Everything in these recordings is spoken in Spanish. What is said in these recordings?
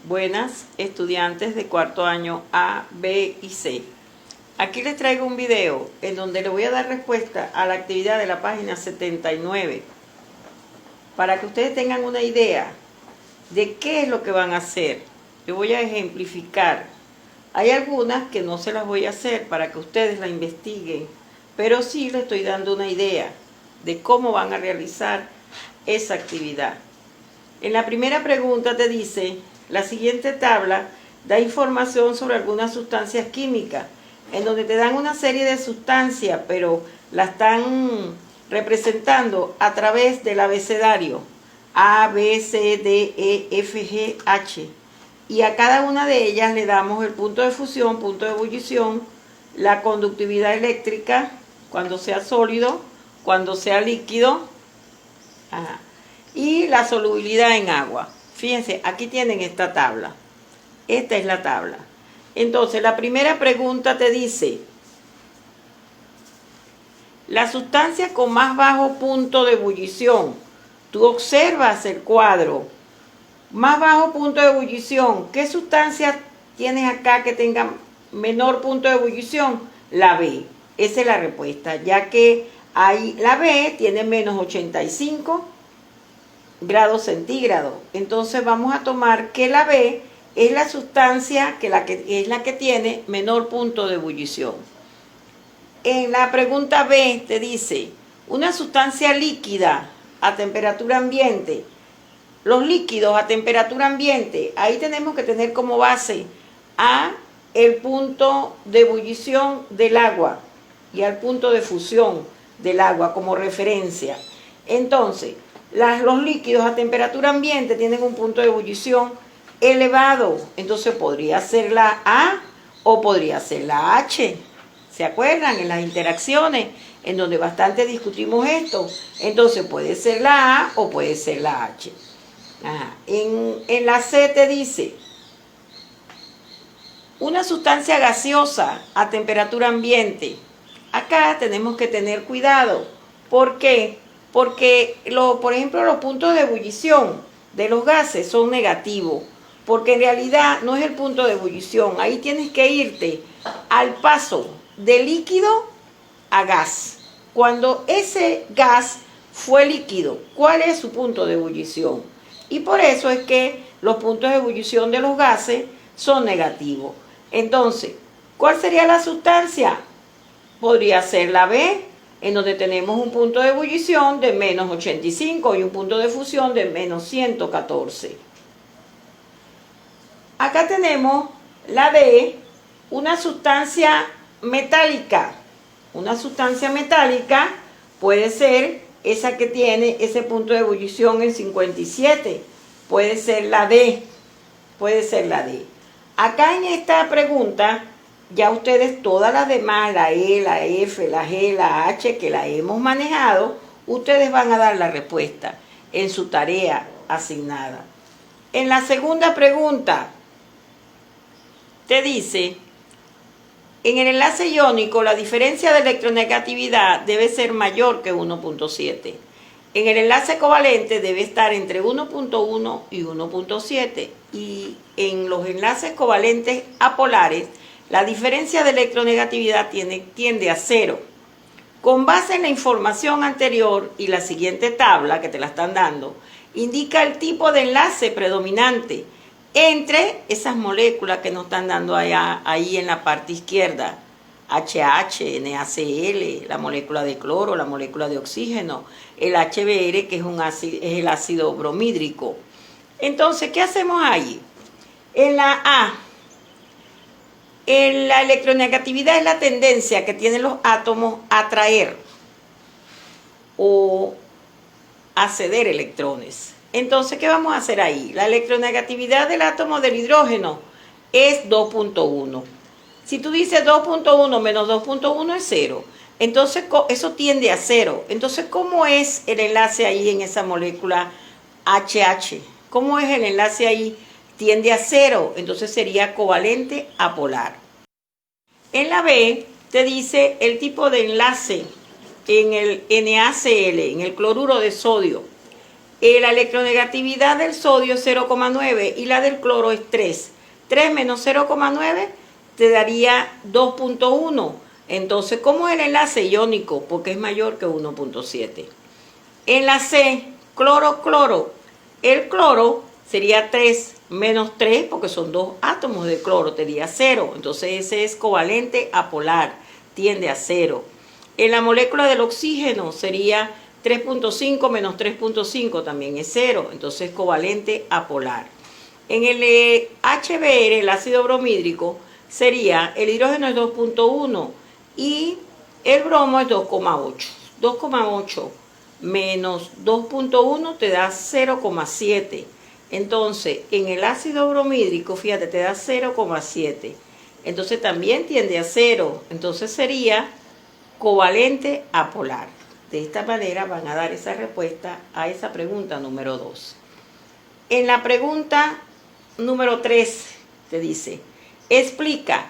Buenas estudiantes de cuarto año A, B y C. Aquí les traigo un video en donde le voy a dar respuesta a la actividad de la página 79 para que ustedes tengan una idea de qué es lo que van a hacer. Yo voy a ejemplificar. Hay algunas que no se las voy a hacer para que ustedes la investiguen, pero sí les estoy dando una idea de cómo van a realizar esa actividad. En la primera pregunta te dice: la siguiente tabla da información sobre algunas sustancias químicas, en donde te dan una serie de sustancias, pero la están representando a través del abecedario A, B, C, D, E, F, G, H. Y a cada una de ellas le damos el punto de fusión, punto de ebullición, la conductividad eléctrica, cuando sea sólido, cuando sea líquido, y la solubilidad en agua. Fíjense, aquí tienen esta tabla. Esta es la tabla. Entonces, la primera pregunta te dice: la sustancia con más bajo punto de ebullición. Tú observas el cuadro. Más bajo punto de ebullición. ¿Qué sustancia tienes acá que tenga menor punto de ebullición? La B. Esa es la respuesta, ya que ahí la B tiene menos 85 grados centígrados. Entonces vamos a tomar que la B es la sustancia es la que tiene menor punto de ebullición. En la pregunta B te dice: una sustancia líquida a temperatura ambiente. Los líquidos a temperatura ambiente, ahí tenemos que tener como base a el punto de ebullición del agua y al punto de fusión del agua como referencia. Entonces, los líquidos a temperatura ambiente tienen un punto de ebullición elevado. Entonces podría ser la A o podría ser la H. ¿Se acuerdan? En las interacciones, en donde bastante discutimos esto. Entonces puede ser la A o puede ser la H. En la C te dice: una sustancia gaseosa a temperatura ambiente. Acá tenemos que tener cuidado. ¿Por qué? Porque, por ejemplo, los puntos de ebullición de los gases son negativos, porque en realidad no es el punto de ebullición. Ahí tienes que irte al paso de líquido a gas. Cuando ese gas fue líquido, ¿cuál es su punto de ebullición? Y por eso es que los puntos de ebullición de los gases son negativos. Entonces, ¿cuál sería la sustancia? Podría ser la B, en donde tenemos un punto de ebullición de menos 85 y un punto de fusión de menos 114. Acá tenemos la D, una sustancia metálica. Una sustancia metálica puede ser esa que tiene ese punto de ebullición en 57. Puede ser la D. Puede ser la D. Acá en esta pregunta, ya ustedes todas las demás, la E, la F, la G, la H, que la hemos manejado, ustedes van a dar la respuesta en su tarea asignada. En la segunda pregunta, te dice: en el enlace iónico, la diferencia de electronegatividad debe ser mayor que 1.7. En el enlace covalente debe estar entre 1.1 y 1.7. Y en los enlaces covalentes apolares, la diferencia de electronegatividad tiende a 0. Con base en la información anterior y la siguiente tabla que te la están dando, indica el tipo de enlace predominante entre esas moléculas que nos están dando ahí en la parte izquierda: HH, NaCl, la molécula de cloro, la molécula de oxígeno, el HBr, que es el ácido bromídrico. Entonces, ¿qué hacemos ahí? En la A, la electronegatividad es la tendencia que tienen los átomos a atraer o a ceder electrones. Entonces, ¿qué vamos a hacer ahí? La electronegatividad del átomo del hidrógeno es 2.1. Si tú dices 2.1 menos 2.1 es 0. Entonces, eso tiende a 0. Entonces, ¿cómo es el enlace ahí en esa molécula HH? ¿Cómo es el enlace ahí? Tiende a 0. Entonces, sería covalente apolar. En la B, te dice el tipo de enlace en el NaCl, en el cloruro de sodio. La electronegatividad del sodio es 0,9 y la del cloro es 3. 3 menos 0,9 te daría 2,1. Entonces, ¿cómo es el enlace iónico? Porque es mayor que 1,7. Enlace cloro-cloro. El cloro sería 3 menos 3 porque son 2 átomos de cloro, te daría 0. Entonces ese es covalente apolar, tiende a 0. En la molécula del oxígeno sería 3,5 menos 3,5, también es 0. Entonces covalente apolar. En el HBr, el ácido bromídrico, sería el hidrógeno es 2,1 y el bromo es 2,8. 2,8 menos 2,1 te da 0,7. Entonces, en el ácido bromídrico, fíjate, te da 0,7. Entonces también tiende a 0. Entonces sería covalente apolar. De esta manera van a dar esa respuesta a esa pregunta número 2. En la pregunta número 3 te dice, explica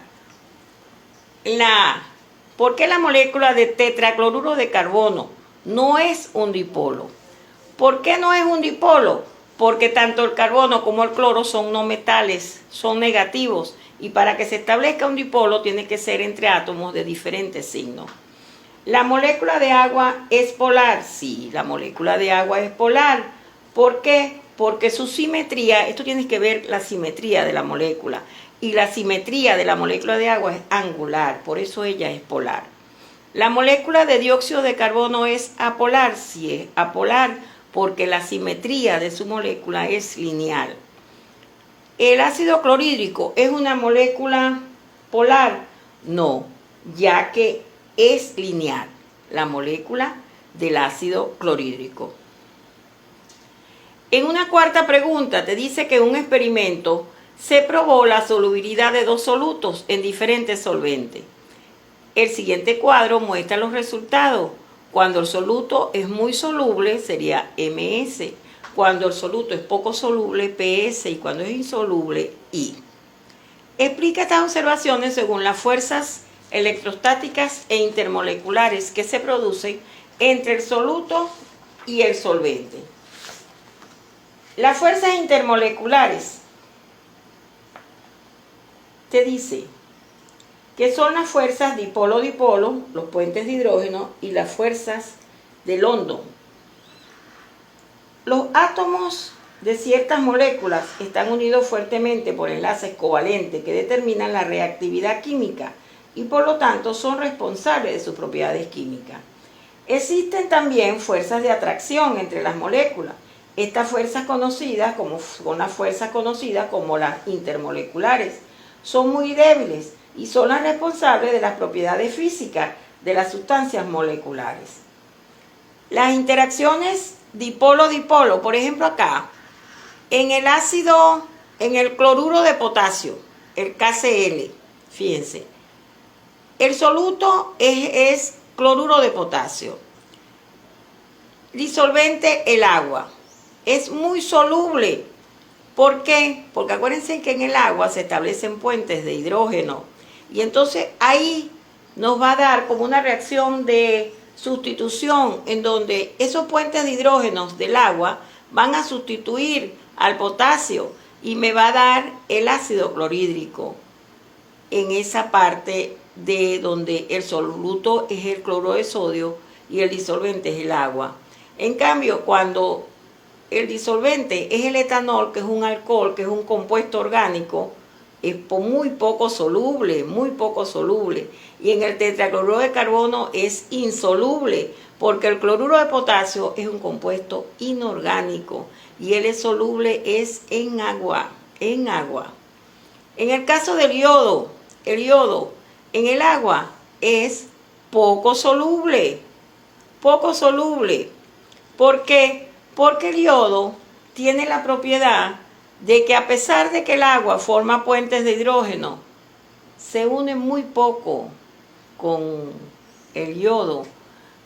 por qué la molécula de tetracloruro de carbono no es un dipolo. ¿Por qué no es un dipolo? Porque tanto el carbono como el cloro son no metales, son negativos, y para que se establezca un dipolo tiene que ser entre átomos de diferentes signos. ¿La molécula de agua es polar? Sí, la molécula de agua es polar. ¿Por qué? Porque su simetría, esto tienes que ver la simetría de la molécula, y la simetría de la molécula de agua es angular, por eso ella es polar. ¿La molécula de dióxido de carbono es apolar? Sí, es apolar, porque la simetría de su molécula es lineal. ¿El ácido clorhídrico es una molécula polar? No, ya que es lineal la molécula del ácido clorhídrico. En una cuarta pregunta te dice que en un experimento se probó la solubilidad de dos solutos en diferentes solventes. El siguiente cuadro muestra los resultados. Cuando el soluto es muy soluble sería MS, cuando el soluto es poco soluble PS y cuando es insoluble I. Explica estas observaciones según las fuerzas electrostáticas e intermoleculares que se producen entre el soluto y el solvente. Las fuerzas intermoleculares te dice que son las fuerzas dipolo-dipolo, los puentes de hidrógeno, y las fuerzas de London. Los átomos de ciertas moléculas están unidos fuertemente por enlaces covalentes que determinan la reactividad química y por lo tanto son responsables de sus propiedades químicas. Existen también fuerzas de atracción entre las moléculas. Estas fuerzas son las fuerzas conocidas como las intermoleculares. Son muy débiles y son las responsables de las propiedades físicas de las sustancias moleculares. Las interacciones dipolo-dipolo, por ejemplo acá, en el cloruro de potasio, el KCl, fíjense, el soluto es cloruro de potasio. Disolvente, el agua. Es muy soluble. ¿Por qué? Porque acuérdense que en el agua se establecen puentes de hidrógeno. Y entonces ahí nos va a dar como una reacción de sustitución en donde esos puentes de hidrógenos del agua van a sustituir al potasio y me va a dar el ácido clorhídrico en esa parte de donde el soluto es el cloro de sodio y el disolvente es el agua. En cambio, cuando el disolvente es el etanol, que es un alcohol, que es un compuesto orgánico, es muy poco soluble, muy poco soluble. Y en el tetracloruro de carbono es insoluble, porque el cloruro de potasio es un compuesto inorgánico y él es soluble en agua, en agua. En el caso del yodo, el yodo en el agua es poco soluble, poco soluble. ¿Por qué? Porque el yodo tiene la propiedad de que a pesar de que el agua forma puentes de hidrógeno, se une muy poco con el yodo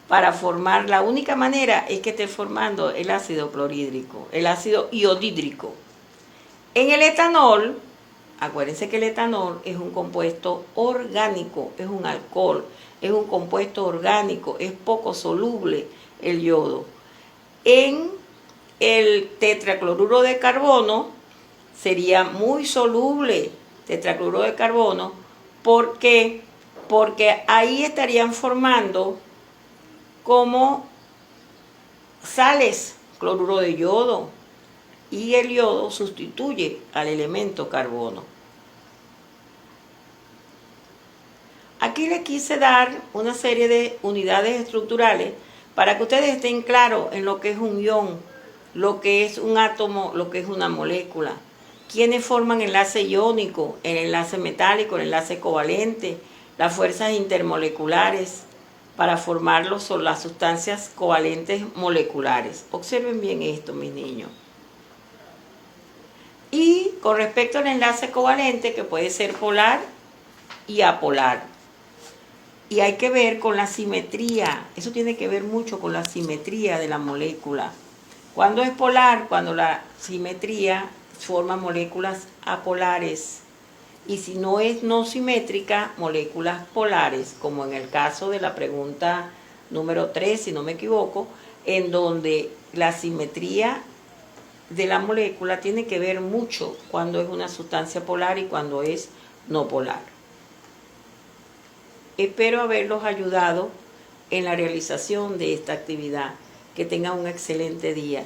para formar, la única manera es que esté formando el ácido clorhídrico, el ácido iodídrico. En el etanol, acuérdense que el etanol es un compuesto orgánico, es un alcohol, es un compuesto orgánico, es poco soluble el yodo. En el tetracloruro de carbono sería muy soluble, tetracloruro de carbono, porque ahí estarían formando como sales, cloruro de yodo, y el yodo sustituye al elemento carbono. Aquí les quise dar una serie de unidades estructurales para que ustedes estén claros en lo que es un ion, lo que es un átomo, lo que es una molécula, quiénes forman enlace iónico, el enlace metálico, el enlace covalente, las fuerzas intermoleculares para formar las sustancias covalentes moleculares. Observen bien esto, mis niños. Y con respecto al enlace covalente, que puede ser polar y apolar. Y hay que ver con la simetría, eso tiene que ver mucho con la simetría de la molécula. ¿Cuándo es polar? Cuando la simetría forma moléculas apolares. Y si no es no simétrica, moléculas polares, como en el caso de la pregunta número 3, si no me equivoco, en donde la simetría de la molécula tiene que ver mucho cuando es una sustancia polar y cuando es no polar. Espero haberlos ayudado en la realización de esta actividad. Que tengan un excelente día.